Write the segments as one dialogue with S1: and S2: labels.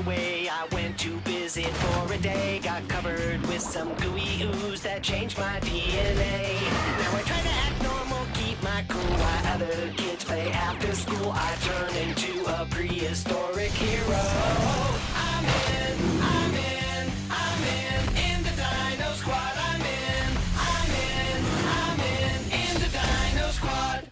S1: away. I went to visit for a day. Got covered with some gooey ooze that changed my DNA. Now I try to act normal, keep my cool while other kids play after school. I turn into a prehistoric hero. I'm in the Dino Squad. I'm in the Dino Squad.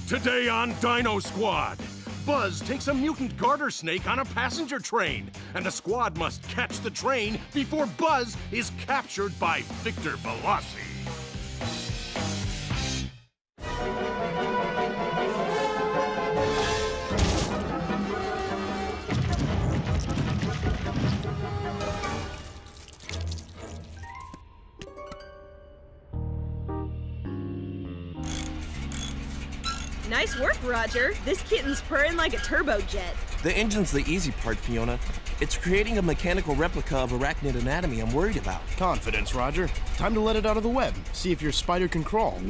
S2: Today on Dino Squad, Buzz takes a mutant garter snake on a passenger train, and the squad must catch the train before Buzz is captured by Victor Veloci.
S3: Nice work, Roger. This kitten's purring like a turbojet.
S4: The engine's the easy part, Fiona. It's creating a mechanical replica of arachnid anatomy I'm worried about.
S5: Confidence, Roger. Time to let it out of the web. See if your spider can crawl.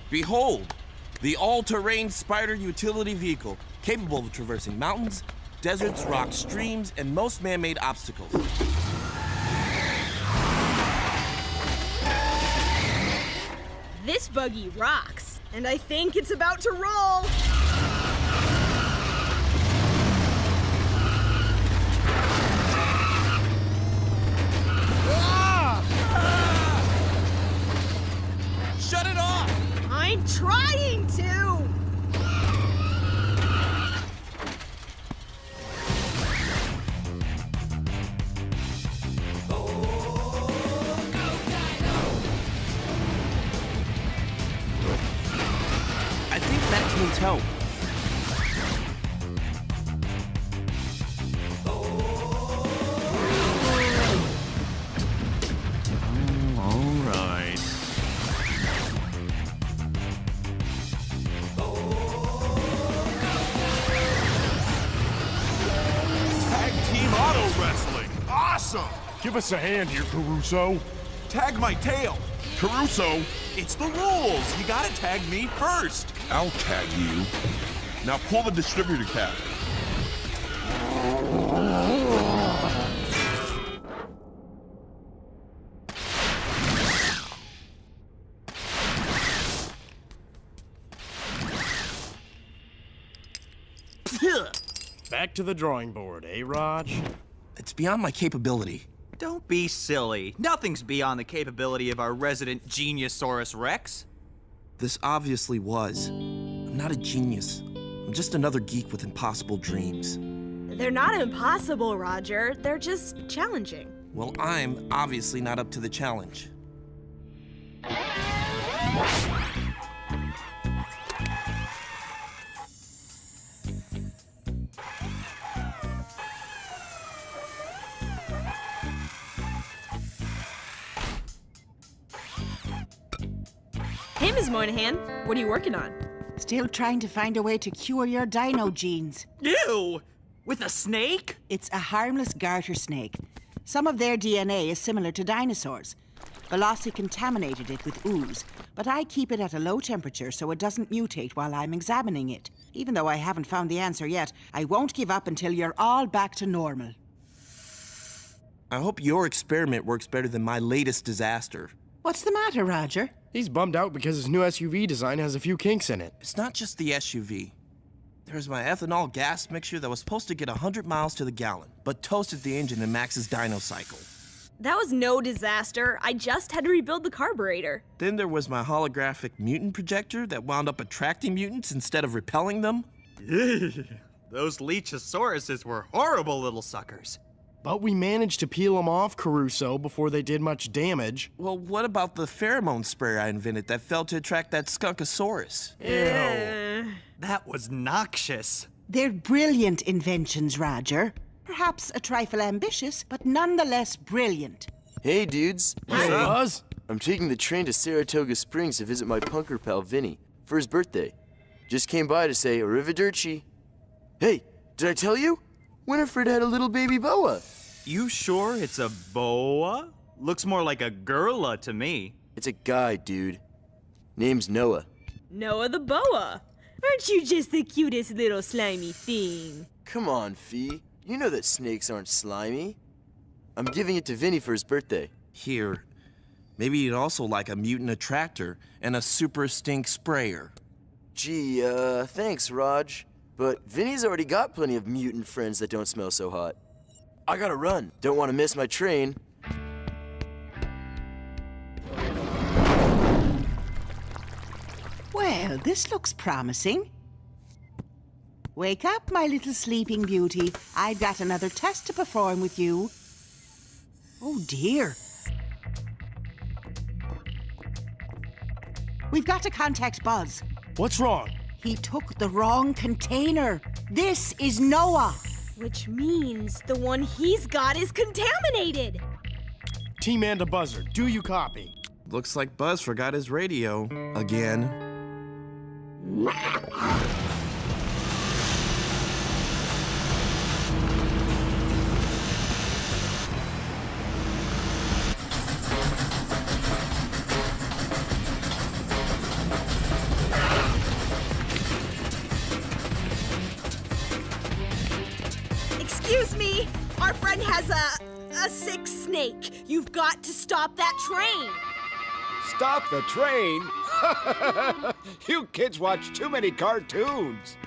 S4: Behold, the all-terrain spider utility vehicle, capable of traversing mountains, deserts, rocks, streams, and most man-made obstacles.
S3: This buggy rocks, and I think it's about to roll.
S4: Shut it off!
S3: I'm trying to!
S4: I think that needs help.
S2: All right.
S6: Tag team auto wrestling. Awesome.
S2: Give us a hand here, Caruso.
S6: Tag my tail. Caruso, it's the rules. You gotta tag me first.
S7: I'll tag you. Now pull the distributor cap.
S5: Back to the drawing board, eh, Raj?
S4: It's beyond my capability.
S8: Don't be silly. Nothing's beyond the capability of our resident Geniusaurus Rex.
S4: This obviously was. I'm not a genius. I'm just another geek with impossible dreams.
S3: They're not impossible, Roger. They're just challenging.
S4: Well, I'm obviously not up to the challenge.
S3: Hey, Ms. Moynihan. What are you working on?
S9: Still trying to find a way to cure your dino genes.
S8: Ew! With a snake?
S9: It's a harmless garter snake. Some of their DNA is similar to dinosaurs. Velosi contaminated it with ooze, but I keep it at a low temperature so it doesn't mutate while I'm examining it. Even though I haven't found the answer yet, I won't give up until you're all back to normal.
S4: I hope your experiment works better than my latest disaster.
S9: What's the matter, Roger?
S5: He's bummed out because his new SUV design has a few kinks in it.
S4: It's not just the SUV. There's my ethanol gas mixture that was supposed to get 100 miles to the gallon, but toasted the engine in Max's dyno cycle.
S3: That was no disaster. I just had to rebuild the carburetor.
S4: Then there was my holographic mutant projector that wound up attracting mutants instead of repelling them.
S8: Those Leechosauruses were horrible little suckers.
S5: But we managed to peel them off, Caruso, before they did much damage.
S4: Well, what about the pheromone spray I invented that failed to attract that skunkosaurus?
S8: That was noxious.
S9: They're brilliant inventions, Roger. Perhaps a trifle ambitious, but nonetheless brilliant.
S10: Hey, dudes.
S5: Hey, Buzz.
S10: I'm taking the train to Saratoga Springs to visit my punker pal Vinny for his birthday. Just came by to say arrivederci. Hey, did I tell you? Winifred had a little baby boa.
S8: You sure it's a boa? Looks more like a girla to me.
S10: It's a guy, dude. Name's Noah.
S3: Noah the boa. Aren't you just the cutest little slimy thing?
S10: Come on, Fee. You know that snakes aren't slimy. I'm giving it to Vinny for his birthday.
S4: Here. Maybe you'd also like a mutant attractor and a super stink sprayer.
S10: Gee, thanks, Raj. But Vinny's already got plenty of mutant friends that don't smell so hot. I gotta run. Don't want to miss my train.
S9: Well, this looks promising. Wake up, my little sleeping beauty. I've got another test to perform with you. Oh, dear. We've got to contact Buzz.
S5: What's wrong?
S9: He took the wrong container. This is Noah.
S3: Which means the one he's got is contaminated.
S5: T-Man to Buzzer, do you copy?
S4: Looks like Buzz forgot his radio. Again.
S3: Excuse me, our friend has a sick snake. You've got to stop that train.
S11: Stop the train? You kids watch too many cartoons.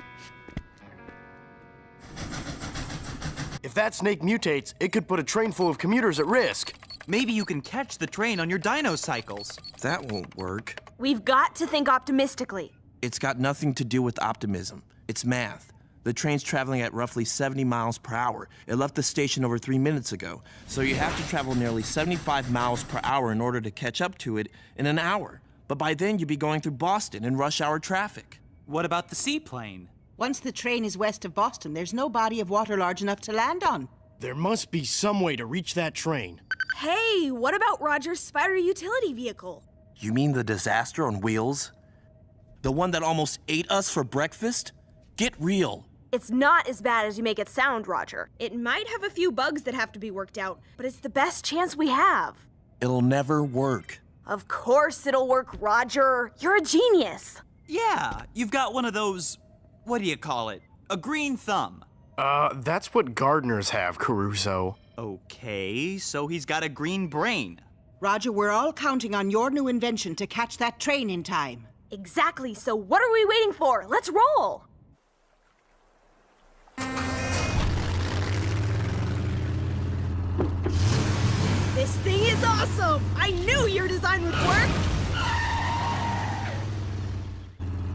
S5: If that snake mutates, it could put a train full of commuters at risk.
S8: Maybe you can catch the train on your dino cycles.
S4: That won't work.
S3: We've got to think optimistically.
S4: It's got nothing to do with optimism. It's math. The train's traveling at roughly 70 miles per hour. It left the station over 3 minutes ago, so you have to travel nearly 75 miles per hour in order to catch up to it in an hour. But by then, you'd be going through Boston in rush hour traffic.
S8: What about the seaplane?
S9: Once the train is west of Boston, there's no body of water large enough to land on.
S5: There must be some way to reach that train.
S3: Hey, what about Roger's spider utility vehicle?
S4: You mean the disaster on wheels? The one that almost ate us for breakfast? Get real.
S3: It's not as bad as you make it sound, Roger. It might have a few bugs that have to be worked out, but it's the best chance we have.
S4: It'll never work.
S3: Of course it'll work, Roger. You're a genius.
S8: Yeah, you've got one of those, what do you call it? A green thumb.
S5: That's what gardeners have, Caruso.
S8: Okay, so he's got a green brain.
S9: Roger, we're all counting on your new invention to catch that train in time.
S3: Exactly, so what are we waiting for? Let's roll. This thing is awesome! I knew your design would work!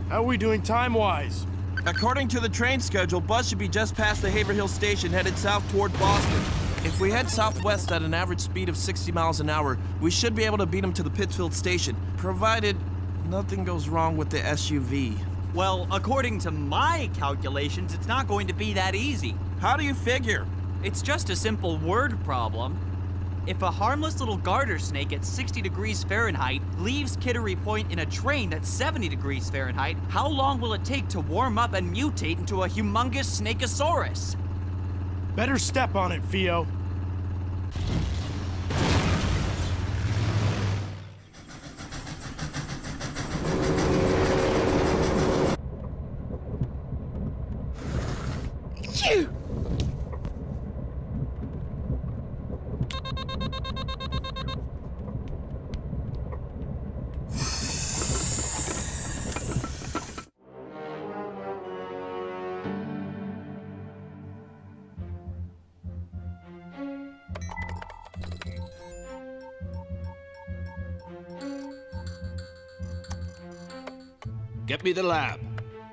S5: How are we doing time-wise?
S4: According to the train schedule, Buzz should be just past the Haverhill station headed south toward Boston. If we head southwest at an average speed of 60 miles an hour, we should be able to beat him to the Pittsfield station, provided nothing goes wrong with the SUV.
S8: Well, according to my calculations, it's not going to be that easy.
S4: How do you figure?
S8: It's just a simple word problem. If a harmless little garter snake at 60 degrees Fahrenheit leaves Kittery Point in a train that's 70 degrees Fahrenheit, how long will it take to warm up and mutate into a humongous snakeosaurus?
S5: Better step on it, Theo.
S11: Get me the lab.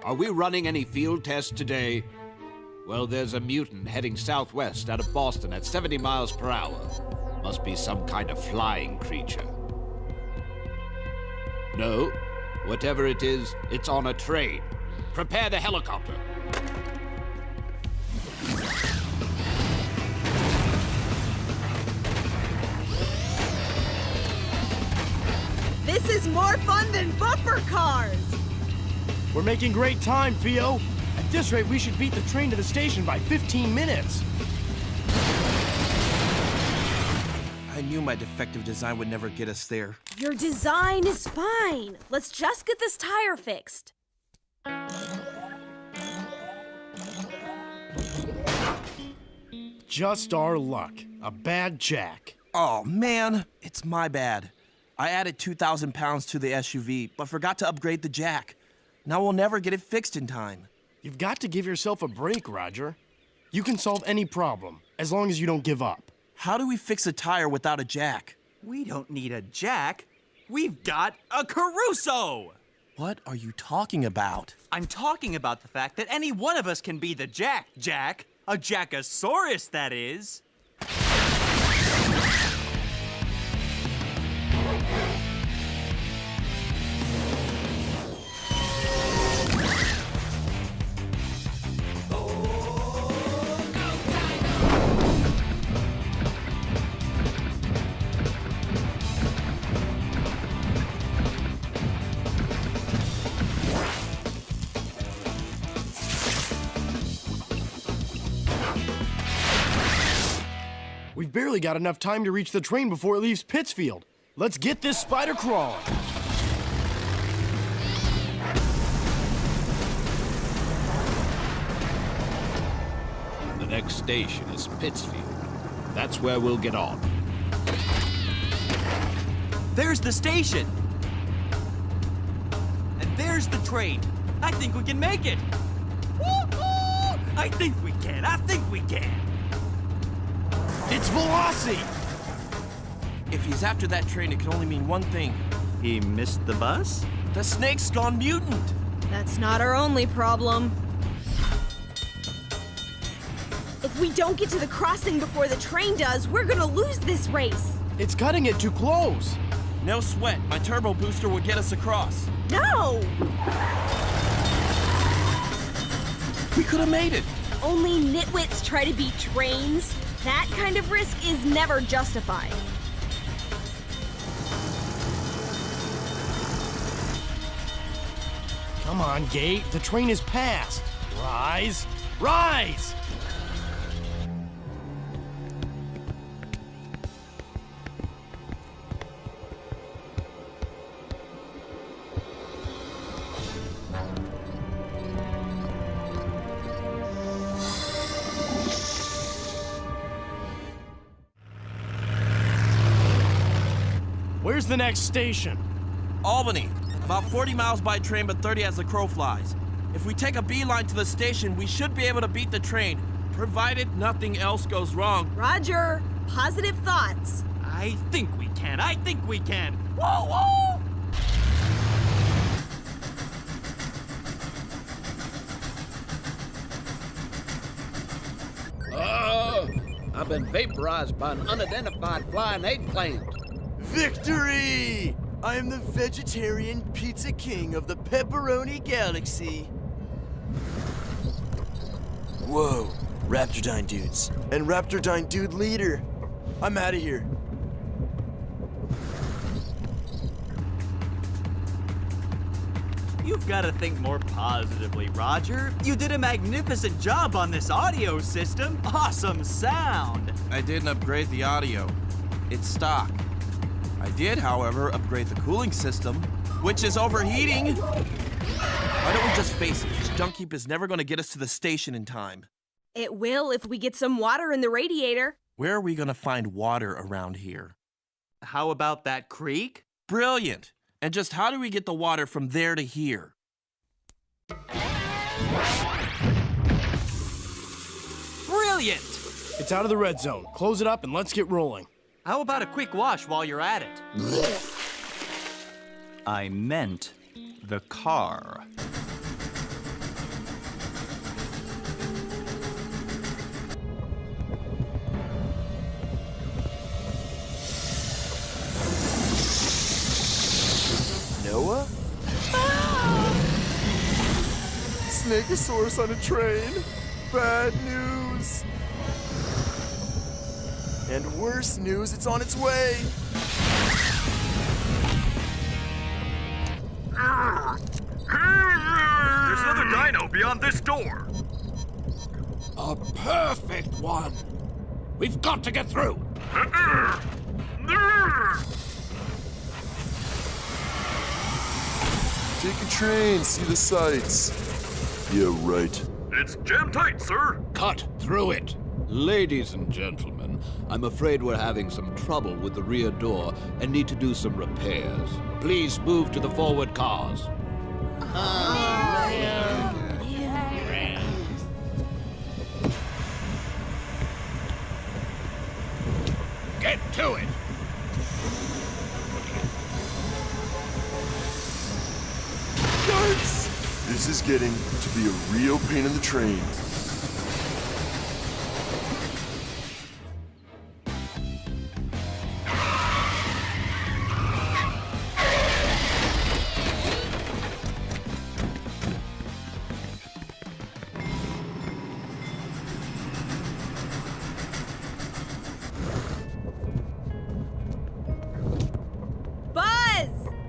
S11: Are we running any field tests today? Well, there's a mutant heading southwest out of Boston at 70 miles per hour. Must be some kind of flying creature. No, whatever it is, it's on a train. Prepare the helicopter.
S3: This is more fun than bumper cars!
S5: We're making great time, Theo. At this rate, we should beat the train to the station by 15 minutes.
S4: I I knew my defective design would never get us there.
S3: Your design is fine. Let's just get this tire fixed.
S5: Just our luck. A bad jack.
S4: Oh, man, it's my bad. I added 2,000 pounds to the SUV, but forgot to upgrade the jack. Now we'll never get it fixed in time.
S5: You've got to give yourself a break, Roger. You can solve any problem, as long as you don't give up.
S4: How do we fix a tire without a jack?
S8: We don't need a jack. We've got a Caruso!
S4: What are you talking about?
S8: I'm talking about the fact that any one of us can be the Jack. A Jackosaurus, that is.
S5: We've barely got enough time to reach the train before it leaves Pittsfield. Let's get this spider crawling.
S11: The next station is Pittsfield. That's where we'll get on.
S8: There's the station. And there's the train. I think we can make it. Woo-hoo! I think we can.
S5: It's Velosi!
S4: If he's after that train, it can only mean one thing.
S8: He missed the bus?
S4: The snake's gone mutant.
S3: That's not our only problem. If we don't get to the crossing before the train does, we're gonna lose this race.
S5: It's cutting it too close.
S4: No sweat. My turbo booster will get us across.
S3: No!
S4: We could have made it.
S3: Only nitwits try to beat trains. That kind of risk is never justified.
S5: Come on, Gate. The train is past. Rise! Rise! Where's the next station?
S4: Albany. About 40 miles by train, but 30 as the crow flies. If we take a beeline to the station, we should be able to beat the train, provided nothing else goes wrong.
S3: Roger, positive thoughts.
S8: I think we can. Whoa, whoa!
S11: I've been vaporized by an unidentified flying eggplant.
S10: Victory! I am the vegetarian pizza king of the pepperoni galaxy. Whoa, Raptordyne dudes. And Raptordyne dude leader. I'm out of here.
S8: You've got to think more positively, Roger. You did a magnificent job on this audio system. Awesome sound.
S4: I didn't upgrade the audio. It's stock. I did, however, upgrade the cooling system, which is overheating. Why don't we just face it? This junk heap is never going to get us to the station in time.
S3: It will if we get some water in the radiator.
S4: Where are we going to find water around here?
S8: How about that creek?
S4: Brilliant. And just how do we get the water from there to here?
S8: Brilliant!
S5: It's out of the red zone. Close it up and let's get rolling.
S8: How about a quick wash while you're at it? I meant the car.
S10: Noah? Snakeosaurus on a train. Bad news. And worse news, it's on its way.
S2: There's another dino beyond this door.
S11: A perfect one. We've got to get through.
S12: Take a train, see the sights. Yeah, right.
S13: It's jam tight, sir.
S11: Cut through it. Ladies and gentlemen, I'm afraid we're having some trouble with the rear door and need to do some repairs. Please move to the forward cars. Get to it!
S12: Guards! This is getting to be a real pain in the train.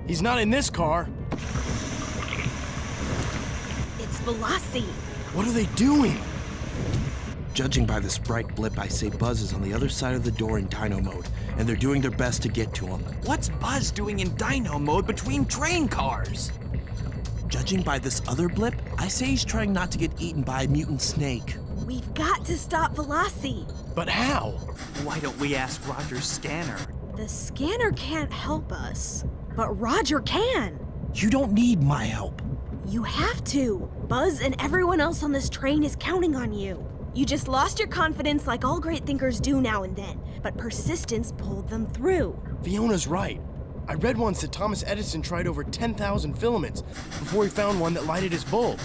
S5: He's not in this car.
S3: It's Veloci.
S5: What are they doing?
S4: Judging by this bright blip, I say Buzz is on the other side of the door in Dino mode, and they're doing their best to get to him.
S8: What's Buzz doing in Dino mode between train cars?
S4: Judging by this other blip, I say he's trying not to get eaten by a mutant snake.
S3: We've got to stop Veloci.
S5: But how?
S8: Why don't we ask Roger's scanner?
S3: The scanner can't help us, but Roger can.
S4: You don't need my help.
S3: You have to. Buzz and everyone else on this train is counting on you. You just lost your confidence like all great thinkers do now and then, but persistence pulled them through.
S5: Fiona's right. I read once that Thomas Edison tried over 10,000 filaments before he found one that lighted his bulb.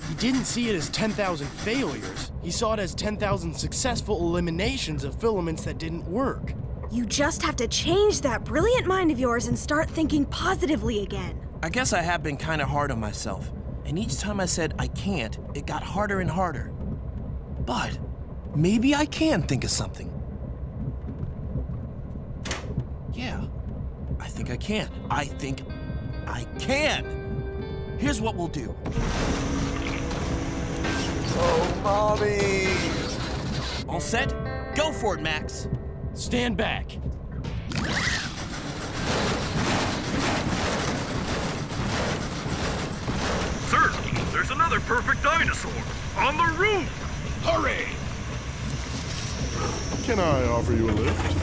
S5: He didn't see it as 10,000 failures. He saw it as 10,000 successful eliminations of filaments that didn't work.
S3: You just have to change that brilliant mind of yours and start thinking positively again.
S4: I guess I have been kind of hard on myself. And each time I said I can't, it got harder and harder. But maybe I can think of something. Yeah, I think I can. I think I can. Here's what we'll do.
S12: Oh, Mommy!
S4: All set? Go for it, Max.
S5: Stand back.
S13: Sir, there's another perfect dinosaur on the roof.
S11: Hurry!
S12: Can I offer you a lift?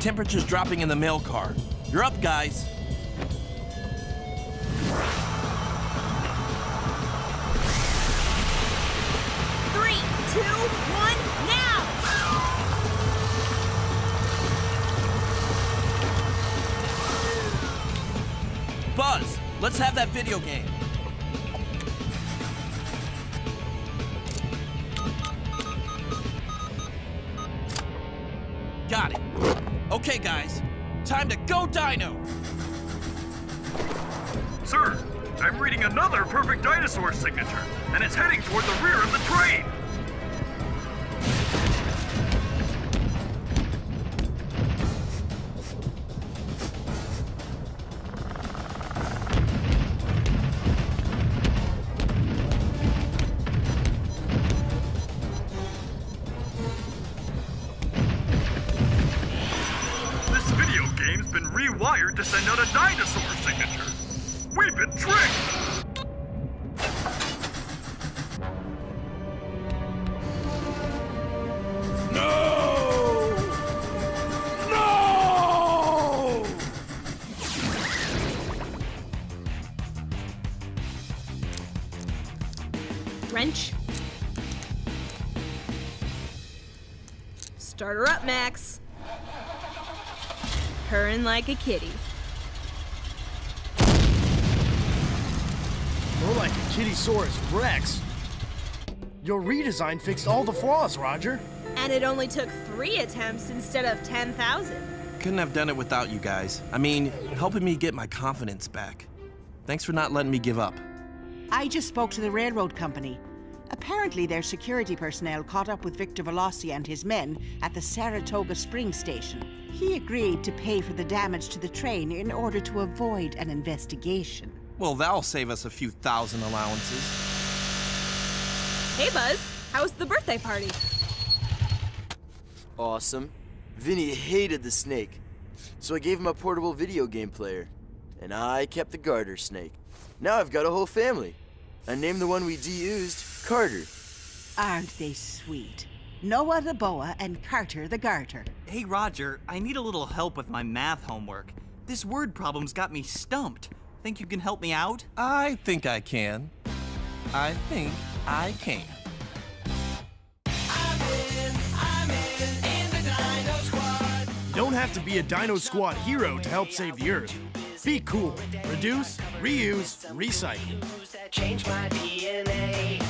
S4: Temperature's dropping in the mail car. You're up, guys.
S3: Three, two, one, now!
S4: Buzz, let's have that video game. Got it. Okay, guys. Time to go Dino!
S13: Sir, I'm reading another perfect dinosaur signature, and it's heading toward the rear of the train. This video game's been rewired to send out a dinosaur signature. We've been tricked!
S5: No! No!
S3: Wrench. Start her up, Max. Purring like a kitty.
S5: More like a Kittysaurus Rex. Your redesign fixed all the flaws, Roger.
S3: And it only took 3 attempts instead of 10,000.
S4: Couldn't have done it without you guys. I mean, helping me get my confidence back. Thanks for not letting me give up.
S9: I just spoke to the railroad company. Apparently, their security personnel caught up with Victor Veloci and his men at the Saratoga Spring Station. He agreed to pay for the damage to the train in order to avoid an investigation.
S4: Well, that'll save us a few thousand allowances.
S3: Hey, Buzz. How was the birthday party?
S10: Awesome. Vinny hated the snake, so I gave him a portable video game player. And I kept the garter snake. Now I've got a whole family. I named the one we de-used Carter.
S9: Aren't they sweet? Noah the boa and Carter the garter.
S8: Hey, Roger, I need a little help with my math homework. This word problem's got me stumped. Think you can help me out?
S4: I think I can. I think I can.
S1: I'm in the Dino Squad.
S5: You don't have to be a Dino Squad hero to help save the Earth. Be cool. Reduce, reuse, recycle.
S1: That changed my DNA.